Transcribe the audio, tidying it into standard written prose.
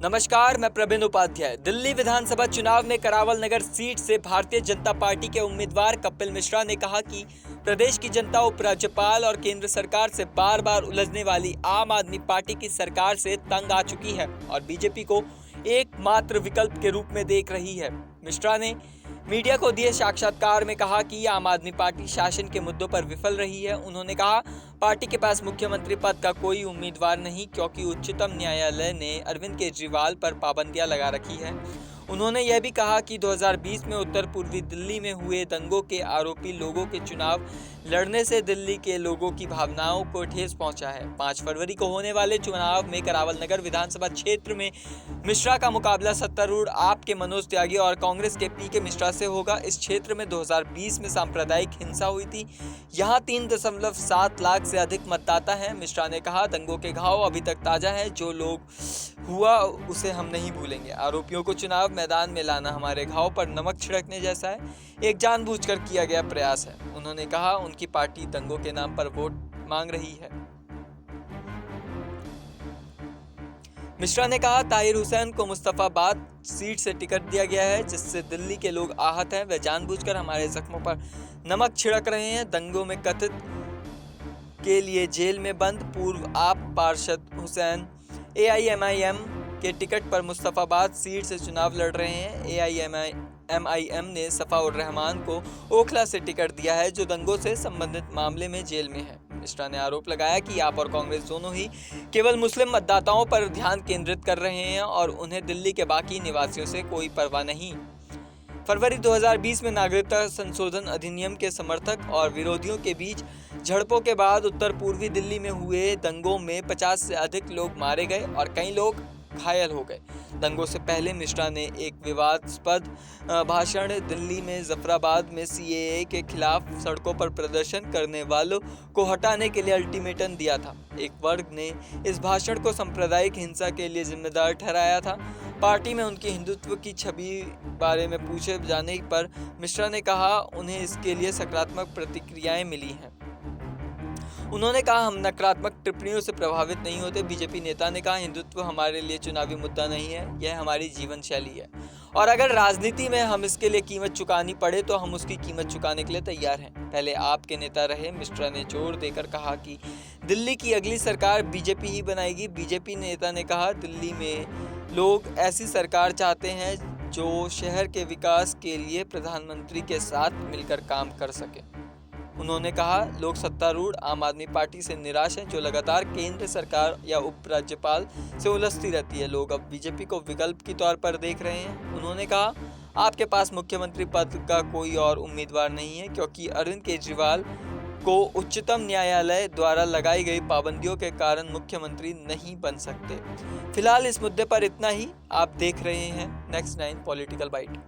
नमस्कार, मैं प्रवीण उपाध्याय। दिल्ली विधानसभा चुनाव में करावल नगर सीट से भारतीय जनता पार्टी के उम्मीदवार कपिल मिश्रा ने कहा कि प्रदेश की जनता उपराज्यपाल और केंद्र सरकार से बार बार उलझने वाली आम आदमी पार्टी की सरकार से तंग आ चुकी है और बीजेपी को एकमात्र विकल्प के रूप में देख रही है। मिश्रा ने मीडिया को दिए साक्षात्कार में कहा कि आम आदमी पार्टी शासन के मुद्दों पर विफल रही है। उन्होंने कहा, पार्टी के पास मुख्यमंत्री पद का कोई उम्मीदवार नहीं, क्योंकि उच्चतम न्यायालय ने अरविंद केजरीवाल पर पाबंदियां लगा रखी है। उन्होंने यह भी कहा कि 2020 में उत्तर पूर्वी दिल्ली में हुए दंगों के आरोपी लोगों के चुनाव लड़ने से दिल्ली के लोगों की भावनाओं को ठेस पहुंचा है। 5 फरवरी को होने वाले चुनाव में करावल नगर विधानसभा क्षेत्र में मिश्रा का मुकाबला सत्तारूढ़ आप के मनोज त्यागी और कांग्रेस के पीके मिश्रा से होगा। इस क्षेत्र में 2020 में सांप्रदायिक हिंसा हुई थी। यहां 3.7 लाख से अधिक मतदाता हैं। मिश्रा ने कहा, दंगों के घाव अभी तक ताजा है, जो लोग हुआ उसे हम नहीं भूलेंगे। आरोपियों को चुनाव मैदान में लाना हमारे घाव पर नमक छिड़कने जैसा है, एक जानबूझकर किया गया प्रयास है। उन्होंने कहा, उनकी पार्टी दंगों के नाम पर वोट मांग रही है। मिश्रा ने कहा, ताहिर हुसैन को मुस्तफाबाद सीट से टिकट दिया गया है, जिससे दिल्ली के लोग आहत हैं। वे जानबूझकर हमारे जख्मों पर नमक छिड़क रहे हैं। दंगों में कथित के लिए जेल में बंद पूर्व आप पार्षद हुसैन AIMIM के टिकट पर मुस्तफाबाद सीट से चुनाव लड़ रहे हैं। AIMIM ने सफा उर रहमान को ओखला से टिकट दिया है, जो दंगों से संबंधित मामले में जेल में है। मिश्रा ने आरोप लगाया कि आप और कांग्रेस दोनों ही केवल मुस्लिम मतदाताओं पर ध्यान केंद्रित कर रहे हैं और उन्हें दिल्ली के बाकी निवासियों से कोई परवाह नहीं। फरवरी 2020 में नागरिकता संशोधन अधिनियम के समर्थक और विरोधियों के बीच झड़पों के बाद उत्तर पूर्वी दिल्ली में हुए दंगों में 50 से अधिक लोग मारे गए और कई लोग घायल हो गए। दंगों से पहले मिश्रा ने एक विवादास्पद भाषण दिल्ली में जफराबाद में CAA के खिलाफ सड़कों पर प्रदर्शन करने वालों को हटाने के लिए अल्टीमेटम दिया था। एक वर्ग ने इस भाषण को सांप्रदायिक हिंसा के लिए जिम्मेदार ठहराया था। पार्टी में उनकी हिंदुत्व की छवि बारे में पूछे जाने पर मिश्रा ने कहा, उन्हें इसके लिए सकारात्मक प्रतिक्रियाएं मिली हैं। उन्होंने कहा, हम नकारात्मक टिप्पणियों से प्रभावित नहीं होते। बीजेपी नेता ने कहा, हिंदुत्व हमारे लिए चुनावी मुद्दा नहीं है, यह हमारी जीवन शैली है और अगर राजनीति में हम इसके लिए कीमत चुकानी पड़े तो हम उसकी कीमत चुकाने के लिए तैयार हैं। पहले आपके नेता रहे। मिश्रा ने जोर देकर कहा कि दिल्ली की अगली सरकार बीजेपी ही बनाएगी। बीजेपी नेता ने कहा, दिल्ली में लोग ऐसी सरकार चाहते हैं जो शहर के विकास के लिए प्रधानमंत्री के साथ मिलकर काम कर सके। उन्होंने कहा, लोग सत्तारूढ़ आम आदमी पार्टी से निराश हैं, जो लगातार केंद्र सरकार या उपराज्यपाल से उलझती रहती है। लोग अब बीजेपी को विकल्प के तौर पर देख रहे हैं। उन्होंने कहा, आपके पास मुख्यमंत्री पद का कोई और उम्मीदवार नहीं है, क्योंकि अरविंद केजरीवाल को उच्चतम न्यायालय द्वारा लगाई गई पाबंदियों के कारण मुख्यमंत्री नहीं बन सकते। फिलहाल इस मुद्दे पर इतना ही। आप देख रहे हैं Next 9 पॉलिटिकल बाइट।